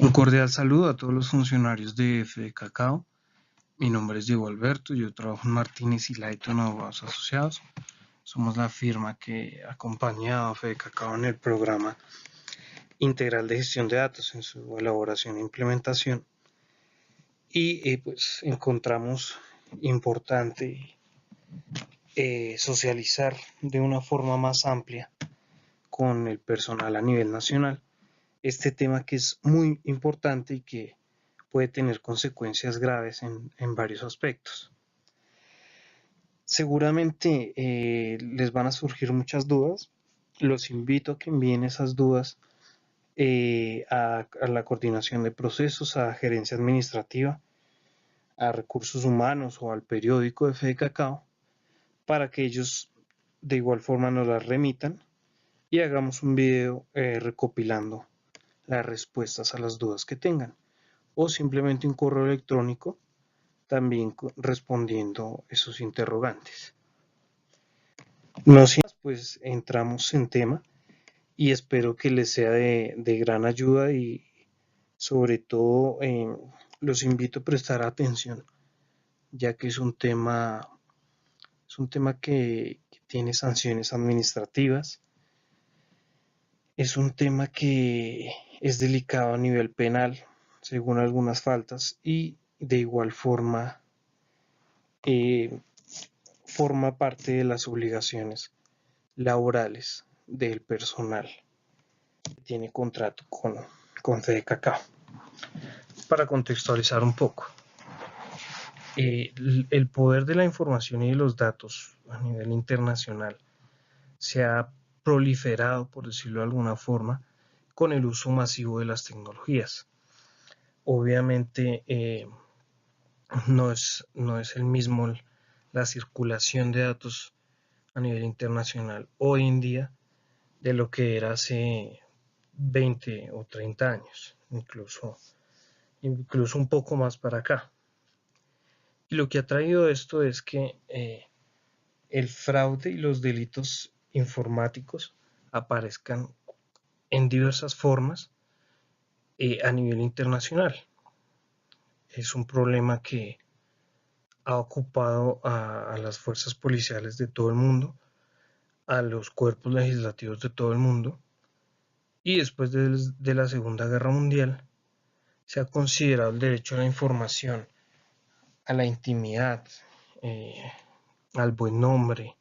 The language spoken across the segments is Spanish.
Un cordial saludo a todos los funcionarios de Fede Cacao. Mi nombre es Diego Alberto, yo trabajo en Martínez y Layton Abogados Asociados. Somos la firma que ha acompañado a Fede Cacao en el programa integral de gestión de datos en su elaboración e implementación. Y pues encontramos importante socializar de una forma más amplia con el personal a nivel nacional este tema que es muy importante y que puede tener consecuencias graves en varios aspectos. Seguramente les van a surgir muchas dudas. Los invito a que envíen esas dudas a la coordinación de procesos, a gerencia administrativa, a recursos humanos o al periódico de Fede Cacao para que ellos de igual forma nos las remitan y hagamos un video recopilando las respuestas a las dudas que tengan, o simplemente un correo electrónico también respondiendo esos interrogantes. No sin más, pues entramos en tema y espero que les sea de gran ayuda y sobre todo los invito a prestar atención, ya que es un tema que tiene sanciones administrativas, es un tema que es delicado a nivel penal, según algunas faltas, y de igual forma forma parte de las obligaciones laborales del personal que tiene contrato con Fede Cacao. Para contextualizar un poco, el poder de la información y de los datos a nivel internacional se ha proliferado, por decirlo de alguna forma, con el uso masivo de las tecnologías. Obviamente no es el mismo la circulación de datos a nivel internacional hoy en día de lo que era hace 20 o 30 años, incluso un poco más para acá. Y lo que ha traído esto es que el fraude y los delitos informáticos aparezcan en diversas formas a nivel internacional. Es un problema que ha ocupado a las fuerzas policiales de todo el mundo, a los cuerpos legislativos de todo el mundo, y después de la Segunda Guerra Mundial se ha considerado el derecho a la información, a la intimidad, al buen nombre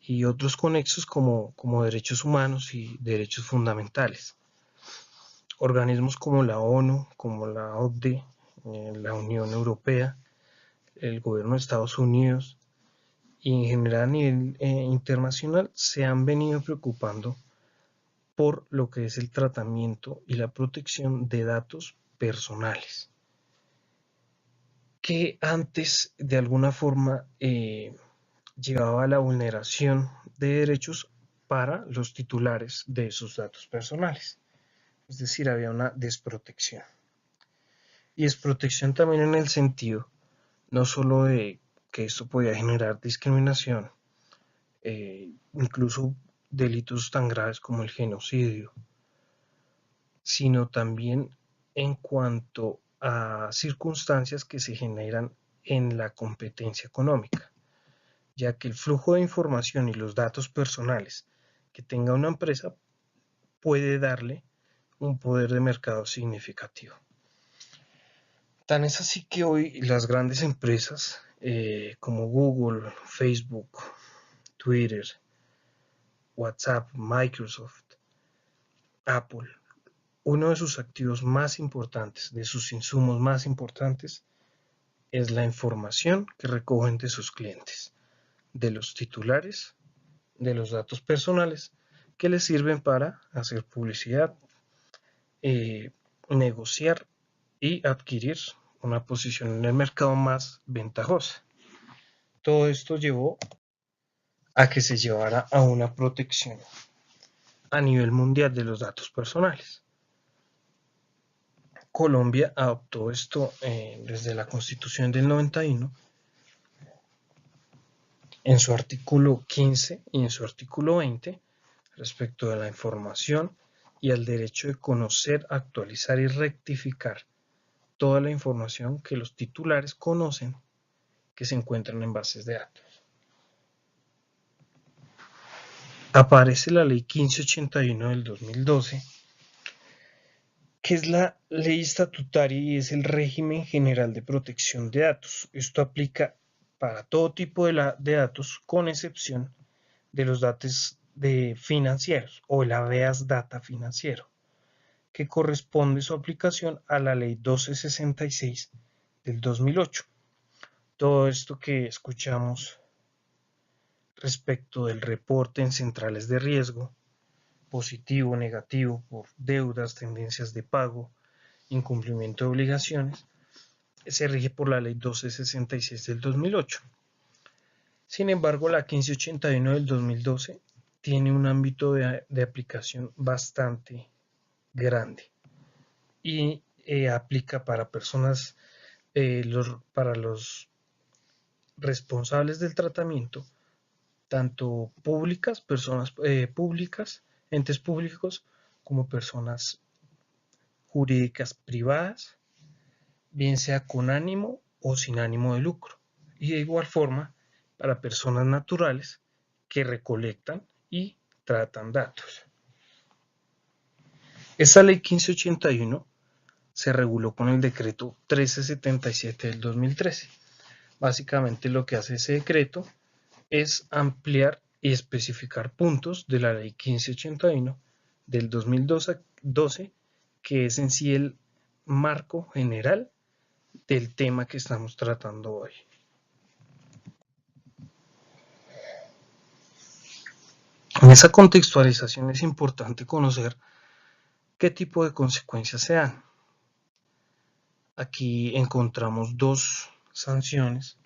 y otros conexos como derechos humanos y derechos fundamentales. Organismos como la ONU, como la OCDE, la Unión Europea, el gobierno de Estados Unidos y en general a nivel internacional se han venido preocupando por lo que es el tratamiento y la protección de datos personales, que antes de alguna forma llevaba a la vulneración de derechos para los titulares de esos datos personales. Es decir, había una desprotección. Y desprotección también en el sentido no solo de que esto podía generar discriminación, incluso delitos tan graves como el genocidio, sino también en cuanto a circunstancias que se generan en la competencia económica, ya que el flujo de información y los datos personales que tenga una empresa puede darle un poder de mercado significativo. Tan es así que hoy las grandes empresas como Google, Facebook, Twitter, WhatsApp, Microsoft, Apple, uno de sus activos más importantes, de sus insumos más importantes, es la información que recogen de sus clientes, de los titulares, de los datos personales que les sirven para hacer publicidad, negociar y adquirir una posición en el mercado más ventajosa. Todo esto llevó a que se llevara a una protección a nivel mundial de los datos personales. Colombia adoptó esto desde la Constitución del 91 en su artículo 15 y en su artículo 20 respecto de la información y al derecho de conocer, actualizar y rectificar toda la información que los titulares conocen que se encuentran en bases de datos. Aparece la Ley 1581 del 2012, que es la ley estatutaria y es el régimen general de protección de datos. Esto aplica para todo tipo de datos, con excepción de los datos financieros o el habeas data financiero, que corresponde su aplicación a la Ley 1266 del 2008. Todo esto que escuchamos respecto del reporte en centrales de riesgo, positivo, negativo, por deudas, tendencias de pago, incumplimiento de obligaciones, se rige por la Ley 1266 del 2008. Sin embargo, la 1581 del 2012 tiene un ámbito de aplicación bastante grande y aplica para personas, para los responsables del tratamiento, tanto públicas, personas públicas, entes públicos, como personas jurídicas privadas, bien sea con ánimo o sin ánimo de lucro. Y de igual forma, para personas naturales que recolectan y tratan datos. Esta ley 1581 se reguló con el decreto 1377 del 2013. Básicamente lo que hace ese decreto es ampliar y especificar puntos de la ley 1581 del 2012, que es en sí el marco general del tema que estamos tratando hoy. En esa contextualización es importante conocer qué tipo de consecuencias se dan. Aquí encontramos dos sanciones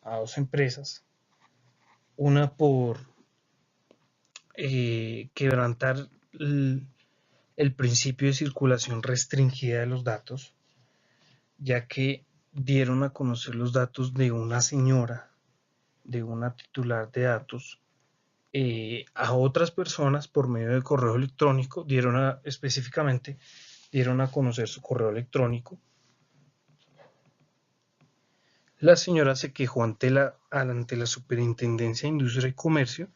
a dos empresas, una por quebrantar el principio de circulación restringida de los datos, ya que dieron a conocer los datos de una señora, de una titular de datos, a otras personas por medio de correo electrónico. Específicamente dieron a conocer su correo electrónico. La señora se quejó ante la Superintendencia de Industria y Comercio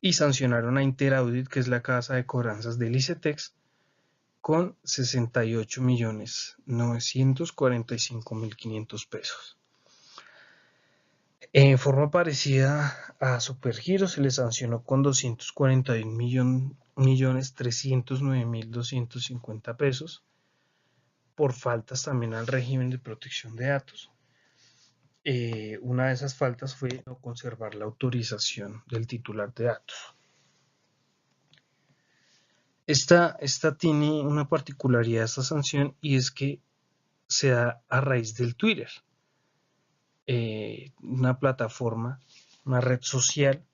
y sancionaron a Interaudit, que es la casa de cobranzas del ICETEX, con 68.945.500 pesos. En forma parecida a Supergiro, se le sancionó con 241.309.250 pesos por faltas también al régimen de protección de datos. Una de esas faltas fue no conservar la autorización del titular de datos. Esta tiene una particularidad, esta sanción, y es que se da a raíz del Twitter, una plataforma, una red social,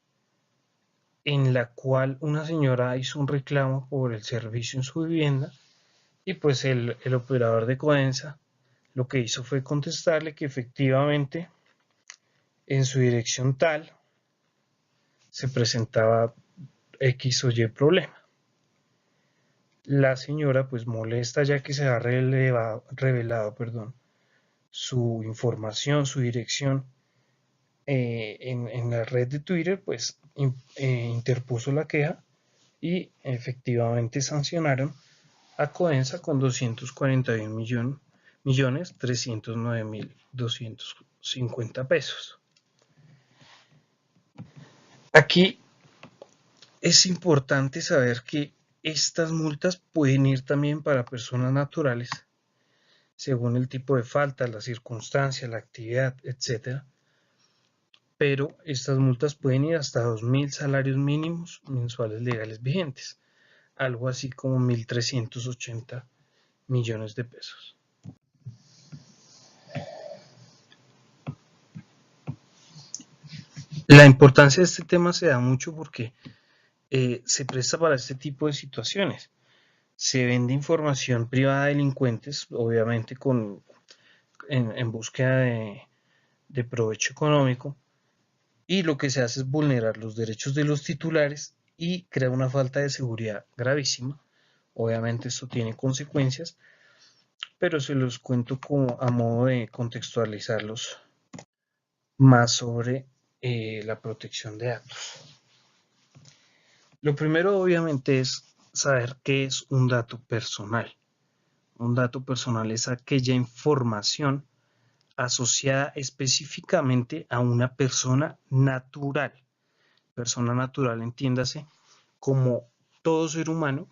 en la cual una señora hizo un reclamo por el servicio en su vivienda, y pues el operador de Codensa lo que hizo fue contestarle que efectivamente en su dirección tal se presentaba X o Y problema. La señora pues molesta, ya que se ha revelado su información, su dirección en la red de Twitter, pues interpuso la queja y efectivamente sancionaron a Codensa con 241.309.250 pesos. Aquí es importante saber que estas multas pueden ir también para personas naturales, según el tipo de falta, la circunstancia, la actividad, etc. Pero estas multas pueden ir hasta 2.000 salarios mínimos mensuales legales vigentes, algo así como 1.380 millones de pesos. La importancia de este tema se da mucho porque se presta para este tipo de situaciones. Se vende información privada a delincuentes, obviamente en búsqueda de provecho económico, y lo que se hace es vulnerar los derechos de los titulares y crea una falta de seguridad gravísima Obviamente esto tiene consecuencias, pero se los cuento como a modo de contextualizarlos más sobre la protección de datos. Lo primero obviamente es saber qué es un dato personal. Un dato personal es aquella información asociada específicamente a una persona natural. Persona natural, entiéndase, como todo ser humano,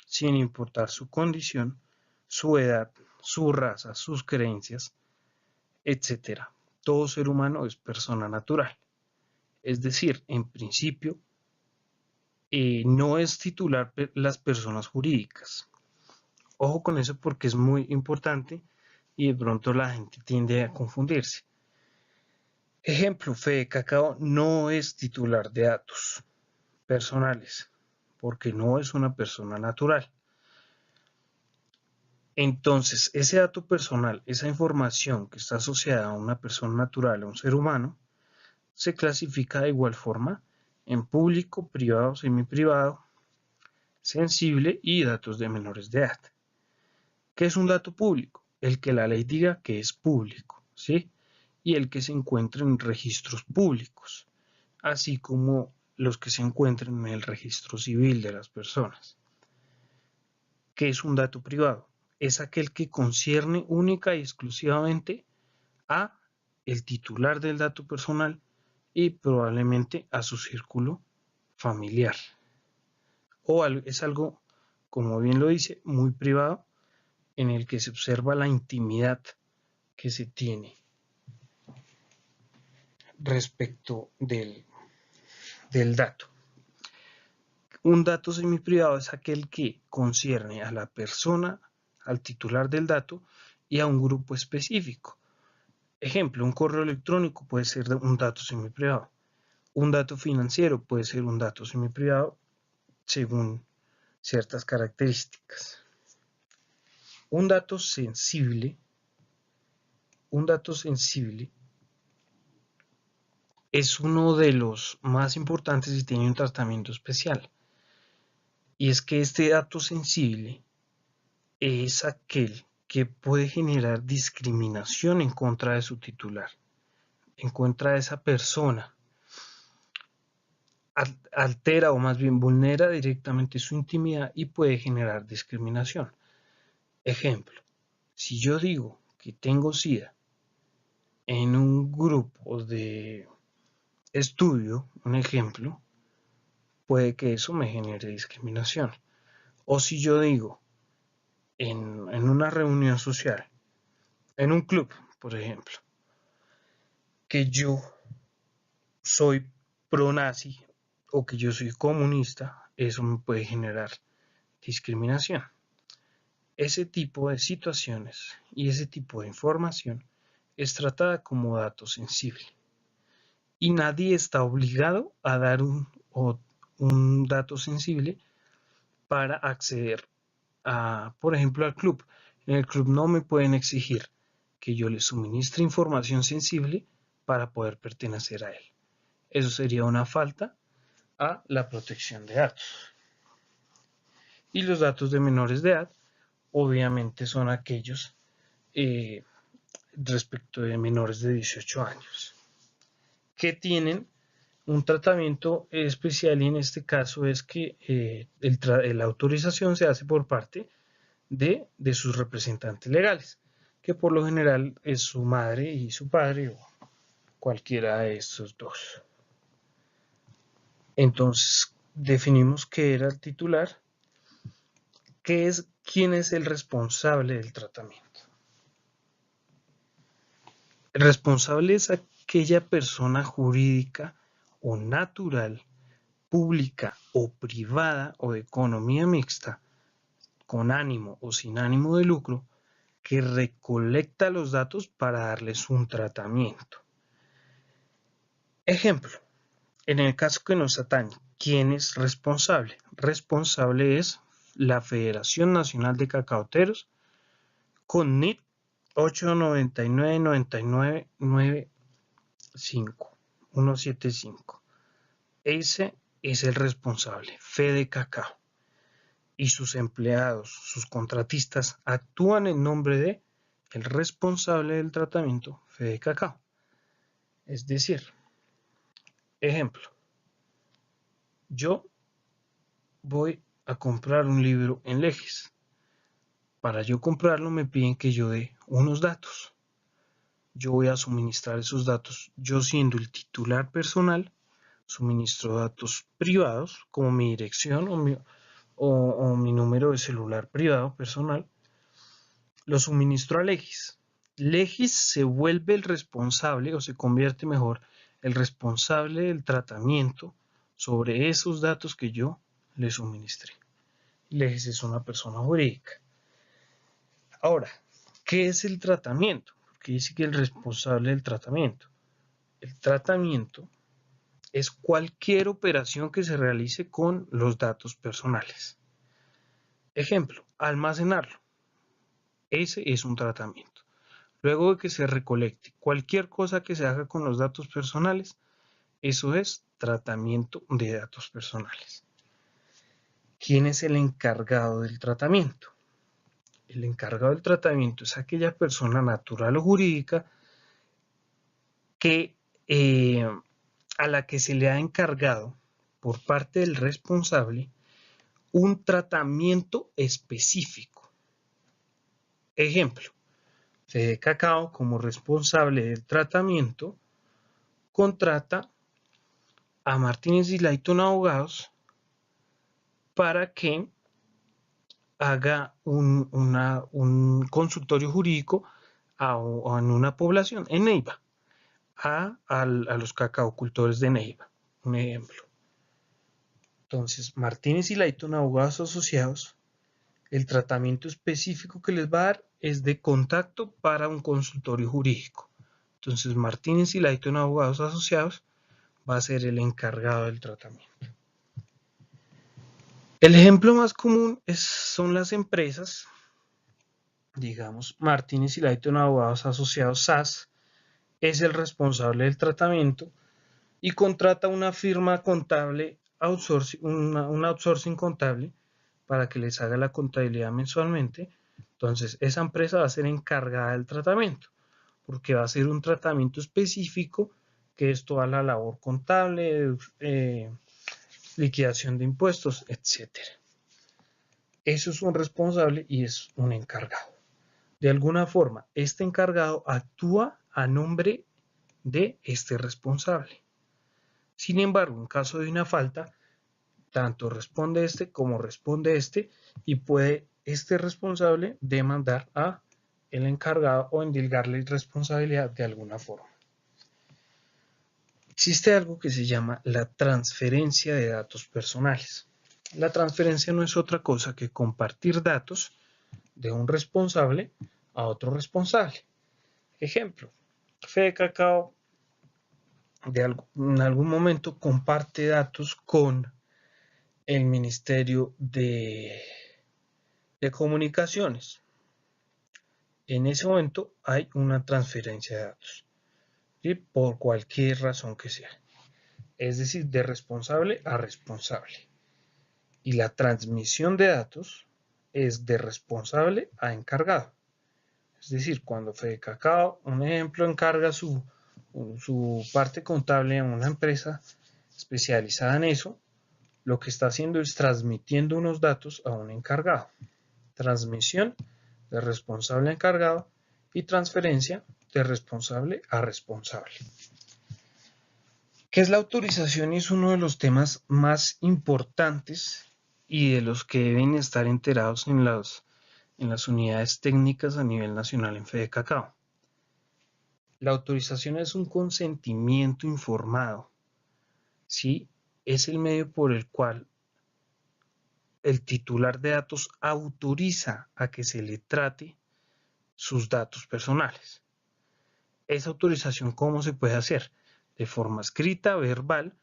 sin importar su condición, su edad, su raza, sus creencias, etcétera. Todo ser humano es persona natural. Es decir, en principio, no es titular las personas jurídicas. Ojo con eso porque es muy importante y de pronto la gente tiende a confundirse. Ejemplo, Fede Cacao no es titular de datos personales porque no es una persona natural. Entonces, ese dato personal, esa información que está asociada a una persona natural, a un ser humano, se clasifica de igual forma en público, privado, semiprivado, sensible y datos de menores de edad. ¿Qué es un dato público? El que la ley diga que es público, ¿sí? Y el que se encuentra en registros públicos, así como los que se encuentran en el registro civil de las personas. ¿Qué es un dato privado? Es aquel que concierne única y exclusivamente a el titular del dato personal y probablemente a su círculo familiar. O es algo, como bien lo dice, muy privado, en el que se observa la intimidad que se tiene respecto del dato. Un dato semiprivado es aquel que concierne a la persona, al titular del dato y a un grupo específico. Ejemplo, un correo electrónico puede ser un dato semiprivado. Un dato financiero puede ser un dato semiprivado según ciertas características. Un dato sensible es uno de los más importantes y tiene un tratamiento especial. Y es que este dato sensible es aquel que puede generar discriminación en contra de su titular, en contra de esa persona. Altera o más bien vulnera directamente su intimidad y puede generar discriminación. Ejemplo, si yo digo que tengo SIDA en un grupo de estudio, un ejemplo, puede que eso me genere discriminación. O si yo digo en una reunión social, en un club, por ejemplo, que yo soy pro-nazi o que yo soy comunista, eso me puede generar discriminación. Ese tipo de situaciones y ese tipo de información es tratada como dato sensible. Y nadie está obligado a dar un dato sensible para acceder a, por ejemplo, al club. En el club no me pueden exigir que yo les suministre información sensible para poder pertenecer a él. Eso sería una falta a la protección de datos. Y los datos de menores de edad, obviamente, son aquellos respecto de menores de 18 años, que tienen un tratamiento especial y en este caso es que la autorización se hace por parte de sus representantes legales, que por lo general es su madre y su padre o cualquiera de estos dos. Entonces definimos qué era el titular, quién es el responsable del tratamiento. El responsable es aquella persona jurídica o natural, pública o privada o de economía mixta, con ánimo o sin ánimo de lucro, que recolecta los datos para darles un tratamiento. Ejemplo, en el caso que nos atañe, ¿quién es responsable? Responsable es la Federación Nacional de Cacaoteros con NIT 8999995. Ese es el responsable, Fede Cacao. y sus empleados, sus contratistas, actúan en nombre de el responsable del tratamiento Fede Cacao. Es decir, ejemplo, yo voy a comprar un libro en Legis. Para yo comprarlo me piden que yo dé unos datos. Yo voy a suministrar esos datos. Yo, siendo el titular personal, suministro datos privados como mi dirección o mi número de celular privado personal. Lo suministro a Legis. Legis se vuelve el responsable, o se convierte mejor, el responsable del tratamiento sobre esos datos que yo le suministré. Legis es una persona jurídica. Ahora, ¿qué es el tratamiento? Porque dice que el responsable del tratamiento. El tratamiento es cualquier operación que se realice con los datos personales. Ejemplo, almacenarlo. Ese es un tratamiento. Luego de que se recolecte cualquier cosa que se haga con los datos personales, eso es tratamiento de datos personales. ¿Quién es el encargado del tratamiento? El encargado del tratamiento es aquella persona natural o jurídica que, a la que se le ha encargado por parte del responsable un tratamiento específico. Ejemplo, Fede Cacao, como responsable del tratamiento, contrata a Martínez y Layton Abogados para que haga un consultorio jurídico en una población, en Neiva, a los cacaocultores de Neiva, un ejemplo. Entonces, Martínez y Layton Abogados Asociados, el tratamiento específico que les va a dar es de contacto para un consultorio jurídico. Entonces, Martínez y Layton Abogados Asociados va a ser el encargado del tratamiento. El ejemplo más común son las empresas, digamos, Martínez y Layton Abogados Asociados SAS, es el responsable del tratamiento y contrata una firma contable, un outsourcing contable, para que les haga la contabilidad mensualmente. Entonces, esa empresa va a ser encargada del tratamiento, porque va a ser un tratamiento específico que es toda la labor contable, liquidación de impuestos, etc. Eso es un responsable y es un encargado. De alguna forma, este encargado actúa a nombre de este responsable. Sin embargo, en caso de una falta, tanto responde este como responde este, y puede este responsable demandar a el encargado o endilgarle responsabilidad de alguna forma. Existe algo que se llama la transferencia de datos personales. La transferencia no es otra cosa que compartir datos de un responsable a otro responsable. Ejemplo, Fede Cacao en algún momento comparte datos con el Ministerio de Comunicaciones. En ese momento hay una transferencia de datos, ¿sí? Por cualquier razón que sea. Es decir, de responsable a responsable. Y la transmisión de datos es de responsable a encargado. Es decir, cuando Fede Cacao, un ejemplo, encarga su parte contable a una empresa especializada en eso, lo que está haciendo es transmitiendo unos datos a un encargado. Transmisión de responsable a encargado y transferencia de responsable a responsable. ¿Qué es la autorización? Es uno de los temas más importantes y de los que deben estar enterados en las unidades técnicas a nivel nacional en Fede Cacao. La autorización es un consentimiento informado, ¿sí? Es el medio por el cual el titular de datos autoriza a que se le trate sus datos personales. Esa autorización, ¿cómo se puede hacer? De forma escrita, verbal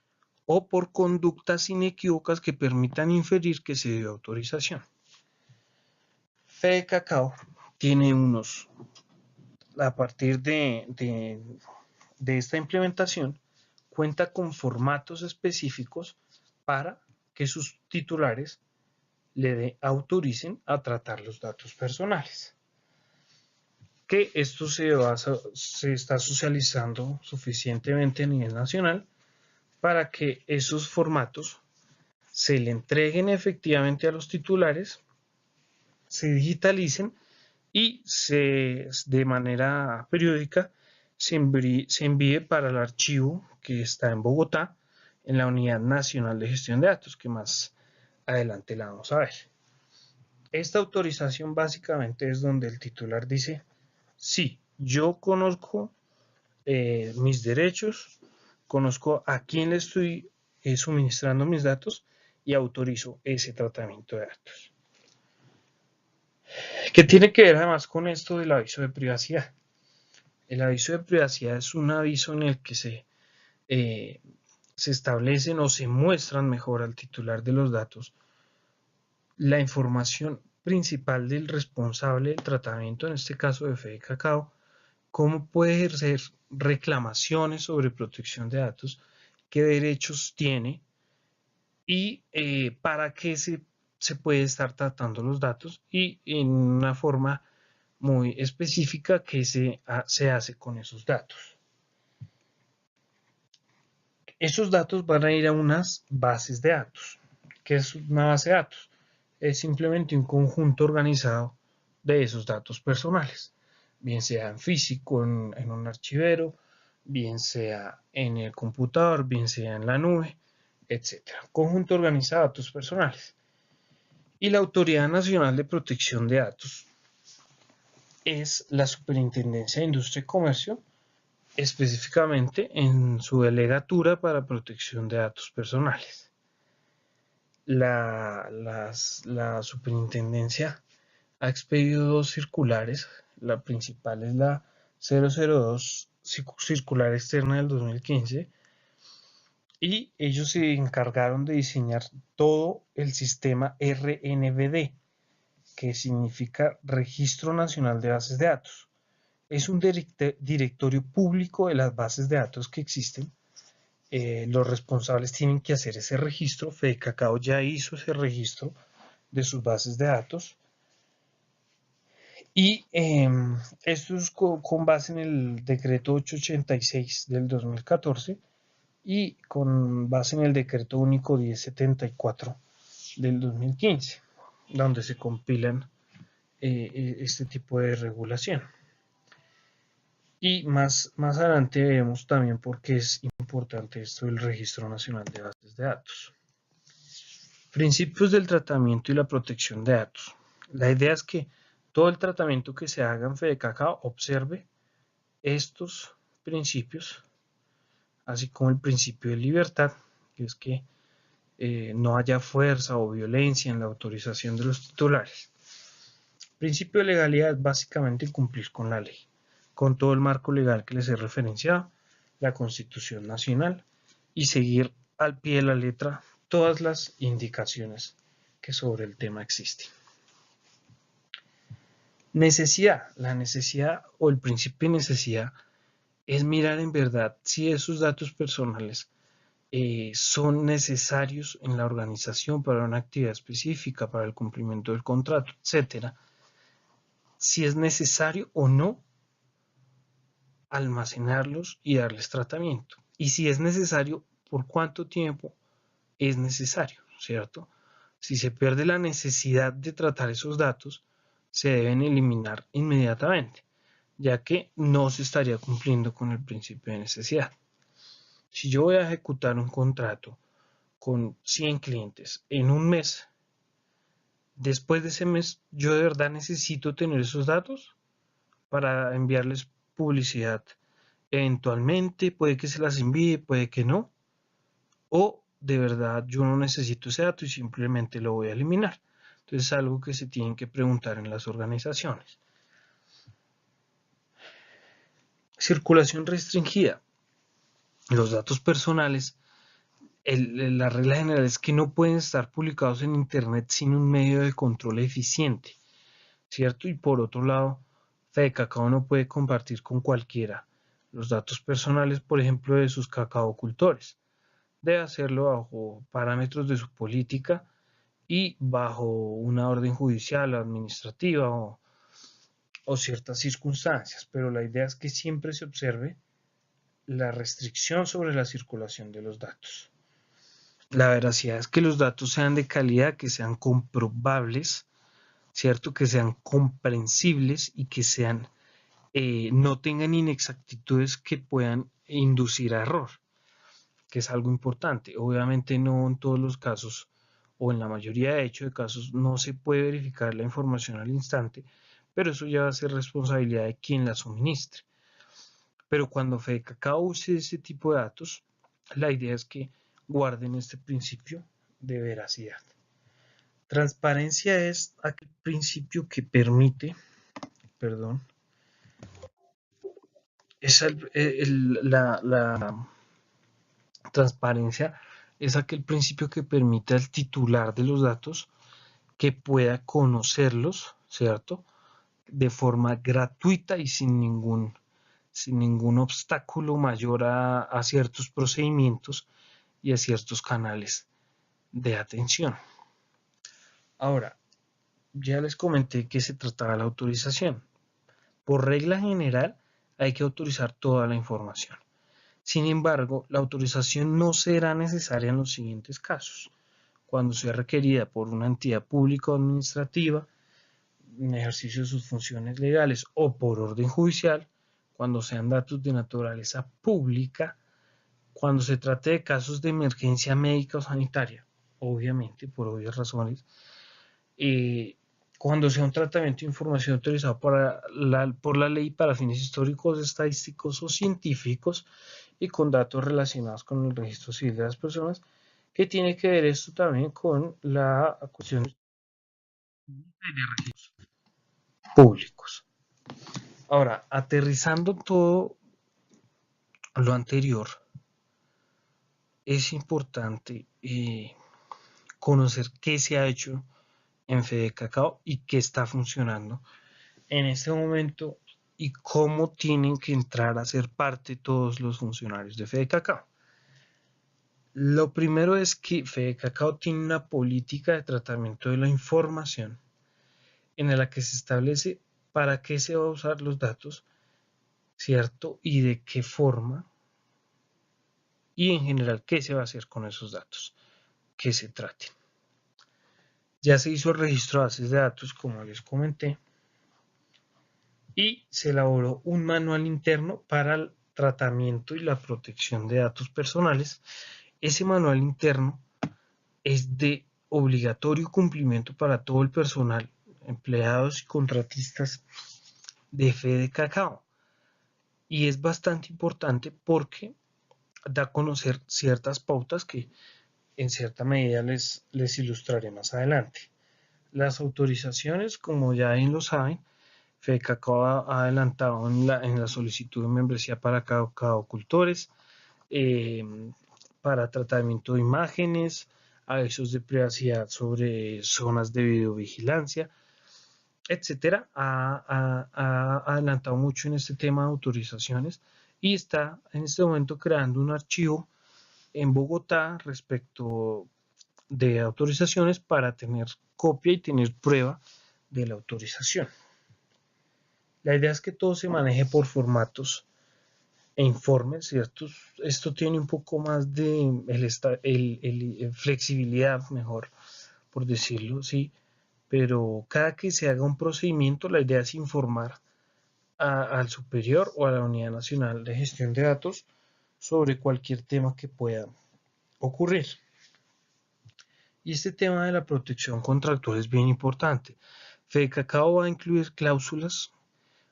o por conductas inequívocas que permitan inferir que se dio autorización. Fede Cacao tiene a partir de esta implementación, cuenta con formatos específicos para que sus titulares autoricen a tratar los datos personales. Que esto se está socializando suficientemente a nivel nacional para que esos formatos se le entreguen efectivamente a los titulares, se digitalicen y de manera periódica se envíe para el archivo que está en Bogotá, en la Unidad Nacional de Gestión de Datos, que más adelante la vamos a ver. Esta autorización básicamente es donde el titular dice: sí, yo conozco mis derechos, conozco a quién le estoy suministrando mis datos y autorizo ese tratamiento de datos. ¿Qué tiene que ver además con esto del aviso de privacidad? El aviso de privacidad es un aviso en el que se establecen o se muestran mejor al titular de los datos la información principal del responsable del tratamiento, en este caso de Fede Cacao, cómo puede ejercer reclamaciones sobre protección de datos, qué derechos tiene y para qué se puede estar tratando los datos y en una forma muy específica que se hace con esos datos. Esos datos van a ir a unas bases de datos. ¿Qué es una base de datos? Es simplemente un conjunto organizado de esos datos personales, bien sea en físico, en un archivero, bien sea en el computador, bien sea en la nube, etc. Conjunto organizado de datos personales. Y la Autoridad Nacional de Protección de Datos es la Superintendencia de Industria y Comercio, específicamente en su delegatura para protección de datos personales. La superintendencia ha expedido dos circulares. La principal es la 002 circular externa del 2015 y ellos se encargaron de diseñar todo el sistema RNBD, que significa Registro Nacional de Bases de Datos. Es un directorio público de las bases de datos que existen. Los responsables tienen que hacer ese registro. Fede Cacao ya hizo ese registro de sus bases de datos. Y esto es con base en el decreto 886 del 2014 y con base en el decreto único 1074 del 2015, donde se compilan este tipo de regulación. Y más adelante vemos también por qué es importante esto del Registro Nacional de Bases de Datos. Principios del tratamiento y la protección de datos. La idea es que todo el tratamiento que se haga en Fede Cacao observe estos principios, así como el principio de libertad, que es que no haya fuerza o violencia en la autorización de los titulares. Principio de legalidad es básicamente cumplir con la ley, con todo el marco legal que les he referenciado, la Constitución Nacional, y seguir al pie de la letra todas las indicaciones que sobre el tema existen. Necesidad. La necesidad o el principio de necesidad es mirar en verdad si esos datos personales son necesarios en la organización para una actividad específica, para el cumplimiento del contrato, etcétera. Si es necesario o no almacenarlos y darles tratamiento. Y si es necesario, por cuánto tiempo es necesario, ¿cierto? Si se pierde la necesidad de tratar esos datos, se deben eliminar inmediatamente, ya que no se estaría cumpliendo con el principio de necesidad. Si yo voy a ejecutar un contrato con 100 clientes en un mes, después de ese mes, ¿yo de verdad necesito tener esos datos para enviarles publicidad? Eventualmente puede que se las envíe, puede que no, o de verdad yo no necesito ese dato y simplemente lo voy a eliminar. Entonces es algo que se tienen que preguntar en las organizaciones. Circulación restringida. Los datos personales, la regla general es que no pueden estar publicados en Internet sin un medio de control eficiente, ¿cierto? Y por otro lado, Fede Cacao no puede compartir con cualquiera los datos personales, por ejemplo, de sus cacaocultores. Debe hacerlo bajo parámetros de su política y bajo una orden judicial o administrativa o ciertas circunstancias, pero la idea es que siempre se observe la restricción sobre la circulación de los datos. La veracidad es que los datos sean de calidad, que sean comprobables, ¿cierto? Que sean comprensibles y que sean, no tengan inexactitudes que puedan inducir a error, que es algo importante. Obviamente no en todos los casos o en la mayoría de hecho de casos no se puede verificar la información al instante, pero eso ya va a ser responsabilidad de quien la suministre. Pero cuando Fede Cacao use ese tipo de datos, la idea es que guarden este principio de veracidad. Transparencia es aquel principio que permite, perdón, es la transparencia es aquel principio que permite al titular de los datos que pueda conocerlos, ¿cierto? De forma gratuita y sin ningún obstáculo mayor a ciertos procedimientos y a ciertos canales de atención. Ahora, ya les comenté que se trataba de la autorización. Por regla general, hay que autorizar toda la información. Sin embargo, la autorización no será necesaria en los siguientes casos: cuando sea requerida por una entidad pública o administrativa en ejercicio de sus funciones legales o por orden judicial, cuando sean datos de naturaleza pública, cuando se trate de casos de emergencia médica o sanitaria, obviamente, por obvias razones, cuando sea un tratamiento de información autorizado por la ley para fines históricos, estadísticos o científicos y con datos relacionados con el registro civil de las personas, que tiene que ver esto también con la cuestión de registros públicos. Ahora, aterrizando todo lo anterior, es importante conocer qué se ha hecho en Fede Cacao y qué está funcionando en este momento y cómo tienen que entrar a ser parte todos los funcionarios de Fede Cacao. Lo primero es que Fede Cacao tiene una política de tratamiento de la información en la que se establece para qué se va a usar los datos, ¿cierto? Y de qué forma, y en general qué se va a hacer con esos datos que se traten. Ya se hizo el registro de bases de datos, como les comenté, y se elaboró un manual interno para el tratamiento y la protección de datos personales. Ese manual interno es de obligatorio cumplimiento para todo el personal, empleados y contratistas de Fede Cacao. Y es bastante importante porque da a conocer ciertas pautas que en cierta medida les ilustraré más adelante. Las autorizaciones, como ya bien lo saben, Fede Cacao ha adelantado en la solicitud de membresía para cacao-cultores, eh, para tratamiento de imágenes, avisos de privacidad sobre zonas de videovigilancia, etcétera. Ha adelantado mucho en este tema de autorizaciones y está en este momento creando un archivo en Bogotá respecto de autorizaciones para tener copia y tener prueba de la autorización. La idea es que todo se maneje por formatos e informes, ¿cierto? Esto tiene un poco más de flexibilidad, mejor por decirlo, sí, pero cada que se haga un procedimiento, la idea es informar al superior o a la Unidad Nacional de Gestión de Datos sobre cualquier tema que pueda ocurrir. Y este tema de la protección contractual es bien importante. Fede Cacao va a incluir cláusulas,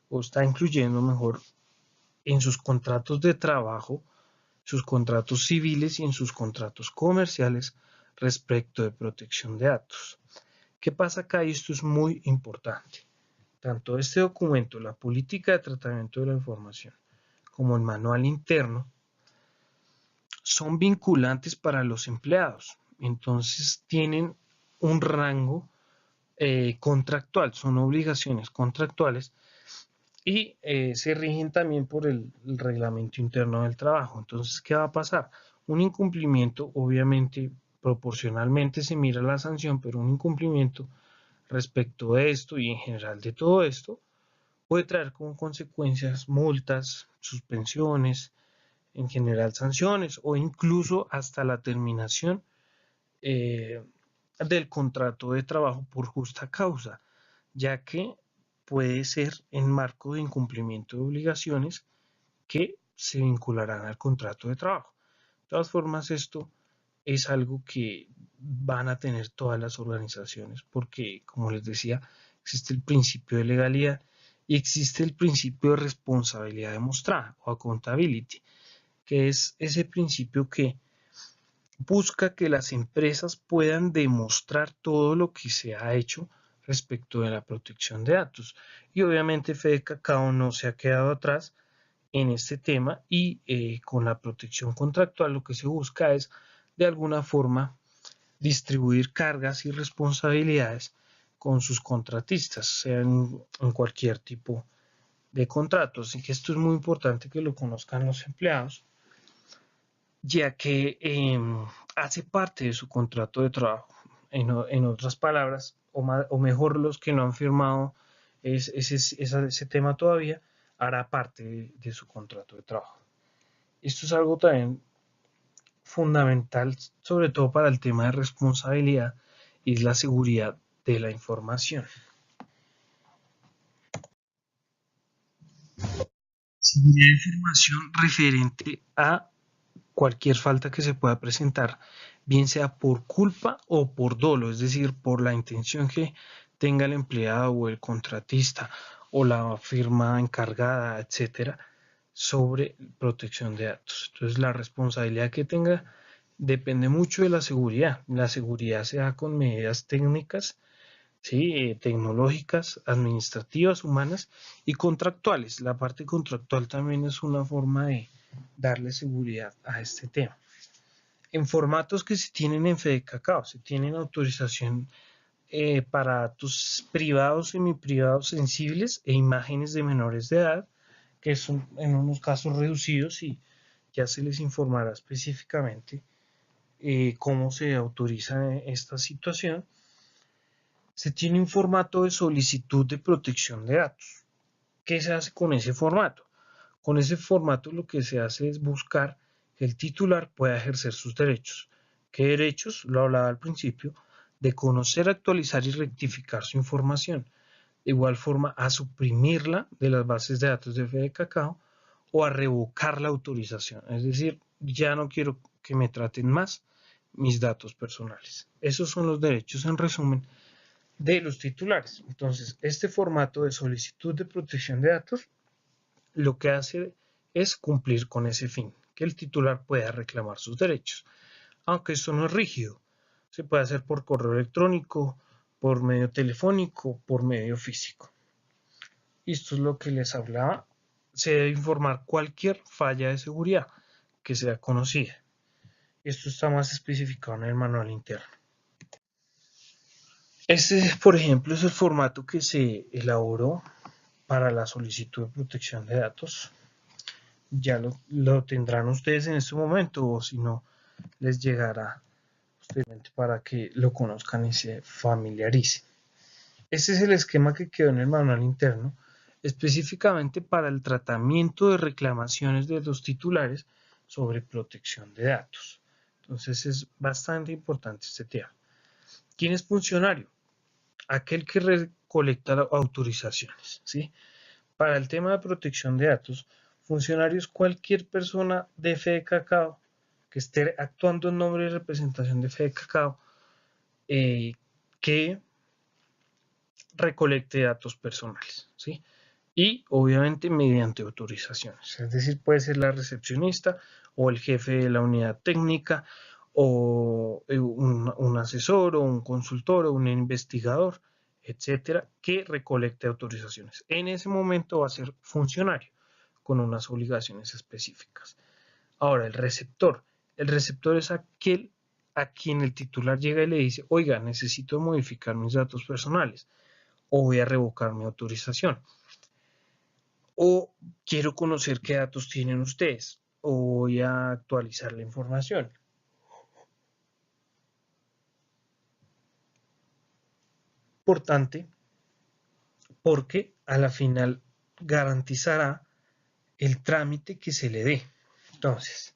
o está incluyendo mejor, en sus contratos de trabajo, sus contratos civiles y en sus contratos comerciales respecto de protección de datos. ¿Qué pasa acá? Y esto es muy importante. Tanto este documento, la política de tratamiento de la información, como el manual interno, son vinculantes para los empleados. Entonces tienen un rango contractual, son obligaciones contractuales y se rigen también por el reglamento interno del trabajo. Entonces, ¿qué va a pasar? Un incumplimiento, obviamente, proporcionalmente se mira la sanción, pero un incumplimiento respecto de esto y en general de todo esto puede traer como consecuencias multas, suspensiones, en general sanciones o incluso hasta la terminación eh, del contrato de trabajo por justa causa, ya que puede ser en marco de incumplimiento de obligaciones que se vincularán al contrato de trabajo. De todas formas, esto es algo que van a tener todas las organizaciones porque, como les decía, existe el principio de legalidad y existe el principio de responsabilidad demostrada o accountability, que es ese principio que busca que las empresas puedan demostrar todo lo que se ha hecho respecto de la protección de datos. Y obviamente Fede Cacao no se ha quedado atrás en este tema y con la protección contractual lo que se busca es de alguna forma distribuir cargas y responsabilidades con sus contratistas, sean en cualquier tipo de contrato. Así que esto es muy importante que lo conozcan los empleados, ya que hace parte de su contrato de trabajo. En otras palabras, o mejor los que no han firmado ese tema todavía, hará parte de su contrato de trabajo. Esto es algo también fundamental, sobre todo para el tema de responsabilidad y la seguridad de la información. Seguridad de información referente a cualquier falta que se pueda presentar, bien sea por culpa o por dolo, es decir, por la intención que tenga el empleado o el contratista o la firma encargada, etcétera, sobre protección de datos. Entonces, la responsabilidad que tenga depende mucho de la seguridad. La seguridad se da con medidas técnicas, ¿sí? Tecnológicas, administrativas, humanas y contractuales. La parte contractual también es una forma de darle seguridad a este tema. En formatos que se tienen en FedeCacao, se tienen autorización para datos privados, semiprivados, sensibles e imágenes de menores de edad, que son en unos casos reducidos y ya se les informará específicamente cómo se autoriza esta situación. Se tiene un formato de solicitud de protección de datos. ¿Qué se hace con ese formato? Con ese formato lo que se hace es buscar que el titular pueda ejercer sus derechos. ¿Qué derechos? Lo hablaba al principio, de conocer, actualizar y rectificar su información. De igual forma, a suprimirla de las bases de datos de FedeCacao o a revocar la autorización. Es decir, ya no quiero que me traten más mis datos personales. Esos son los derechos en resumen de los titulares. Entonces, este formato de solicitud de protección de datos lo que hace es cumplir con ese fin, que el titular pueda reclamar sus derechos. Aunque esto no es rígido, se puede hacer por correo electrónico, por medio telefónico, por medio físico. Y esto es lo que les hablaba. Se debe informar cualquier falla de seguridad que sea conocida. Esto está más especificado en el manual interno. Este, por ejemplo, es el formato que se elaboró para la solicitud de protección de datos. Ya lo tendrán ustedes en este momento o si no, les llegará posteriormente para que lo conozcan y se familiaricen. Este es el esquema que quedó en el manual interno, específicamente para el tratamiento de reclamaciones de los titulares sobre protección de datos. Entonces es bastante importante este tema. ¿Quién es funcionario? Aquel que recolecta autorizaciones, ¿sí? Para el tema de protección de datos, funcionario es cualquier persona de FedeCacao que esté actuando en nombre de representación de FedeCacao que recolecte datos personales, ¿sí? Y obviamente mediante autorizaciones, es decir, puede ser la recepcionista o el jefe de la unidad técnica o un asesor o un consultor o un investigador, etcétera, que recolecte autorizaciones. En ese momento va a ser funcionario con unas obligaciones específicas. Ahora, el receptor es aquel a quien el titular llega y le dice, oiga, necesito modificar mis datos personales o voy a revocar mi autorización o quiero conocer qué datos tienen ustedes o voy a actualizar la información. importante porque a la final garantizará el trámite que se le dé. Entonces,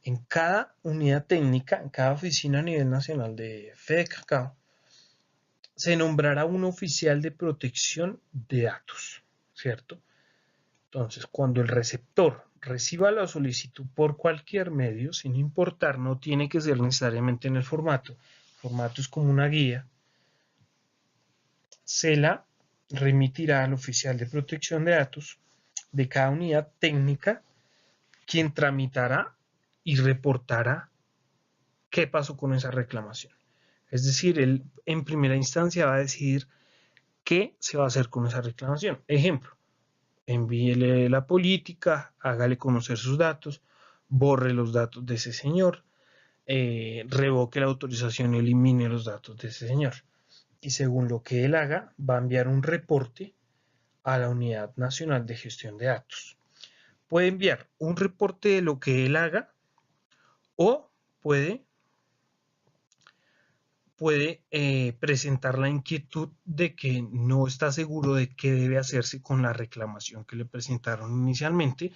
en cada unidad técnica, en cada oficina a nivel nacional de FEDECACAO, se nombrará un oficial de protección de datos, ¿cierto? Entonces, cuando el receptor reciba la solicitud por cualquier medio, sin importar, no tiene que ser necesariamente en el formato. El formato es como una guía. Se la remitirá al oficial de protección de datos de cada unidad técnica, quien tramitará y reportará qué pasó con esa reclamación. Es decir, él en primera instancia va a decidir qué se va a hacer con esa reclamación. Ejemplo, envíele la política, hágale conocer sus datos, borre los datos de ese señor, revoque la autorización y elimine los datos de ese señor. Y según lo que él haga, va a enviar un reporte a la Unidad Nacional de Gestión de Datos. Puede enviar un reporte de lo que él haga o puede presentar la inquietud de que no está seguro de qué debe hacerse con la reclamación que le presentaron inicialmente,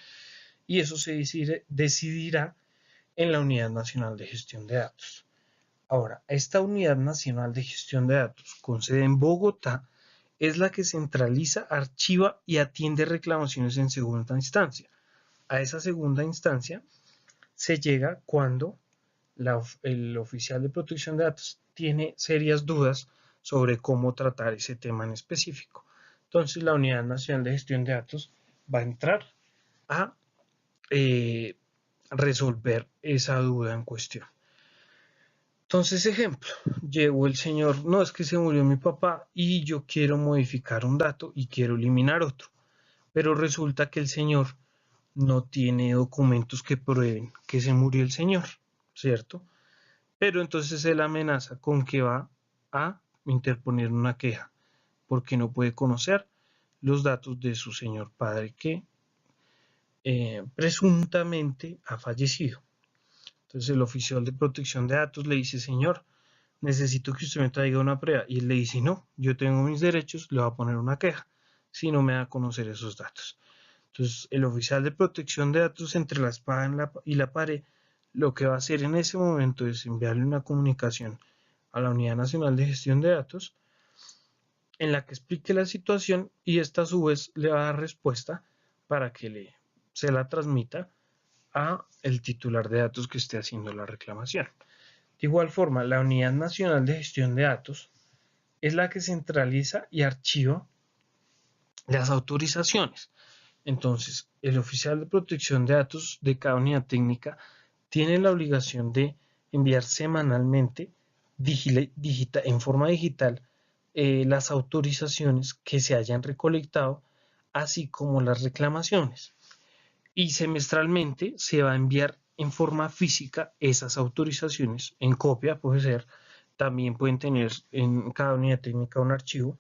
y eso se decidirá en la Unidad Nacional de Gestión de Datos. Ahora, esta Unidad Nacional de Gestión de Datos, con sede en Bogotá, es la que centraliza, archiva y atiende reclamaciones en segunda instancia. A esa segunda instancia se llega cuando el oficial de protección de datos tiene serias dudas sobre cómo tratar ese tema en específico. Entonces, la Unidad Nacional de Gestión de Datos va a entrar a resolver esa duda en cuestión. Entonces, ejemplo, llegó el señor, no, es que se murió mi papá y yo quiero modificar un dato y quiero eliminar otro, pero resulta que el señor no tiene documentos que prueben que se murió el señor, ¿cierto? Pero entonces él amenaza con que va a interponer una queja porque no puede conocer los datos de su señor padre que presuntamente ha fallecido. Entonces el oficial de protección de datos le dice, señor, necesito que usted me traiga una prueba. Y él le dice, no, yo tengo mis derechos, le voy a poner una queja si no me da a conocer esos datos. Entonces el oficial de protección de datos, entre la espada y la pared, lo que va a hacer en ese momento es enviarle una comunicación a la Unidad Nacional de Gestión de Datos en la que explique la situación, y esta a su vez le va a dar respuesta para que se la transmita a el titular de datos que esté haciendo la reclamación. De igual forma, la Unidad Nacional de Gestión de Datos es la que centraliza y archiva las autorizaciones. Entonces, el oficial de protección de datos de cada unidad técnica tiene la obligación de enviar semanalmente en forma digital las autorizaciones que se hayan recolectado, así como las reclamaciones. Y semestralmente se va a enviar en forma física esas autorizaciones, en copia puede ser, también pueden tener en cada unidad técnica un archivo,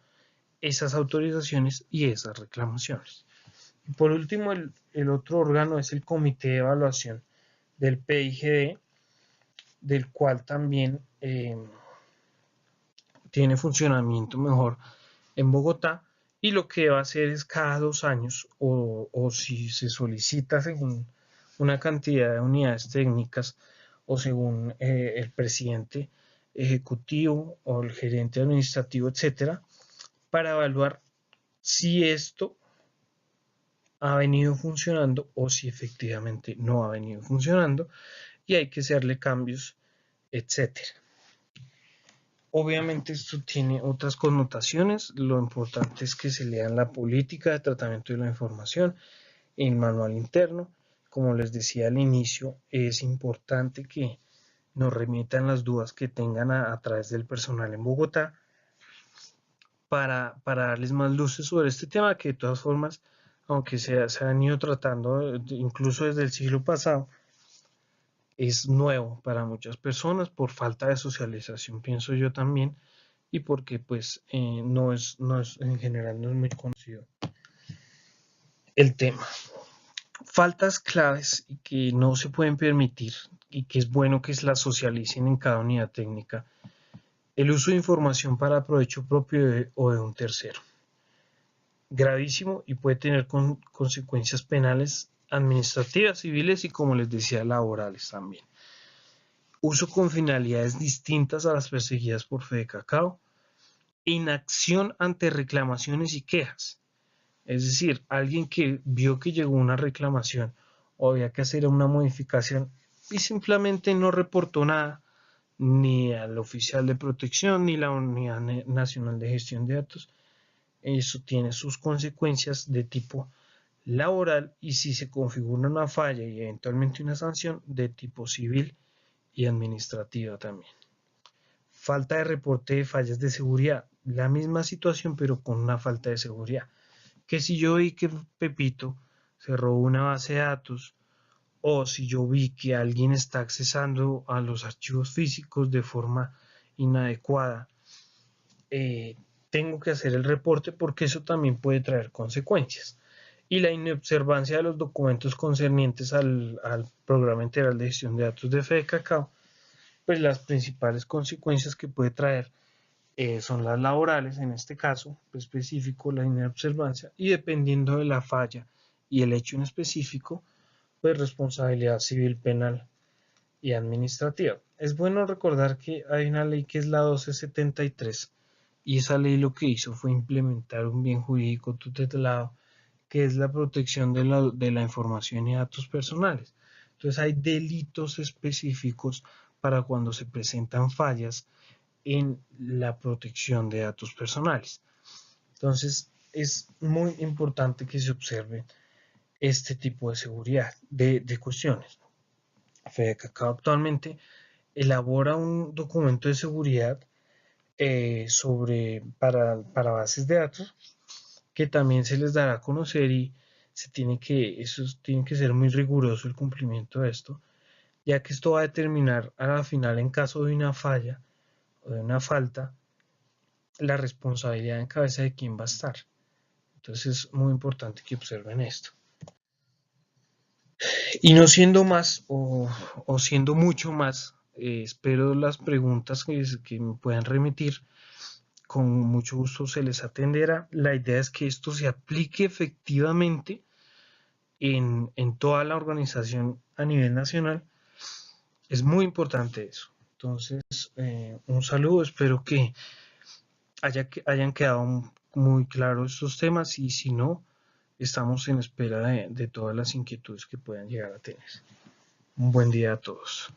esas autorizaciones y esas reclamaciones. Y por último, el otro órgano es el Comité de Evaluación del PIGD, del cual también tiene funcionamiento mejor en Bogotá, y lo que va a hacer es cada 2 años o si se solicita según una cantidad de unidades técnicas o según el presidente ejecutivo o el gerente administrativo, etcétera, para evaluar si esto ha venido funcionando o si efectivamente no ha venido funcionando y hay que hacerle cambios, etcétera. Obviamente esto tiene otras connotaciones, lo importante es que se lean la política de tratamiento de la información, el manual interno. Como les decía al inicio, es importante que nos remitan las dudas que tengan a través del personal en Bogotá para darles más luces sobre este tema, que de todas formas, aunque se han ido tratando incluso desde el siglo pasado, es nuevo para muchas personas por falta de socialización, pienso yo también, y porque pues no es en general no es muy conocido el tema. Faltas claves que no se pueden permitir y que es bueno que las socialicen en cada unidad técnica El uso de información para provecho propio o de un tercero. Gravísimo y puede tener consecuencias penales, administrativas, civiles y, como les decía, laborales también. Uso con finalidades distintas a las perseguidas por Fede Cacao. Inacción ante reclamaciones y quejas. Es decir, alguien que vio que llegó una reclamación o había que hacer una modificación y simplemente no reportó nada, ni al oficial de protección ni la Unidad Nacional de Gestión de Datos. Eso tiene sus consecuencias de tipo laboral y, si se configura una falla y eventualmente una sanción, de tipo civil y administrativa también. Falta de reporte de fallas de seguridad. La misma situación, pero con una falta de seguridad. Que si yo vi que Pepito se robó una base de datos, o si yo vi que alguien está accesando a los archivos físicos de forma inadecuada, tengo que hacer el reporte, porque eso también puede traer consecuencias. Y la inobservancia de los documentos concernientes al Programa Integral de Gestión de Datos de Fede Cacao, pues las principales consecuencias que puede traer son las laborales, en este caso específico la inobservancia, y dependiendo de la falla y el hecho en específico, pues responsabilidad civil, penal y administrativa. Es bueno recordar que hay una ley que es la 1273, y esa ley lo que hizo fue implementar un bien jurídico tutelado, que es la protección de la información y datos personales. Entonces hay delitos específicos para cuando se presentan fallas en la protección de datos personales. Entonces es muy importante que se observe este tipo de seguridad, de cuestiones. Fede Cacao actualmente elabora un documento de seguridad para bases de datos, que también se les dará a conocer, y eso tiene que ser muy riguroso el cumplimiento de esto, ya que esto va a determinar a la final, en caso de una falla o de una falta, la responsabilidad en cabeza de quién va a estar. Entonces es muy importante que observen esto. Y no siendo más o siendo mucho más, espero las preguntas que me puedan remitir. Con mucho gusto se les atenderá. La idea es que esto se aplique efectivamente en toda la organización a nivel nacional. Es muy importante eso. Entonces, un saludo, espero que hayan quedado muy claros estos temas, y si no, estamos en espera de todas las inquietudes que puedan llegar a tener. Un buen día a todos.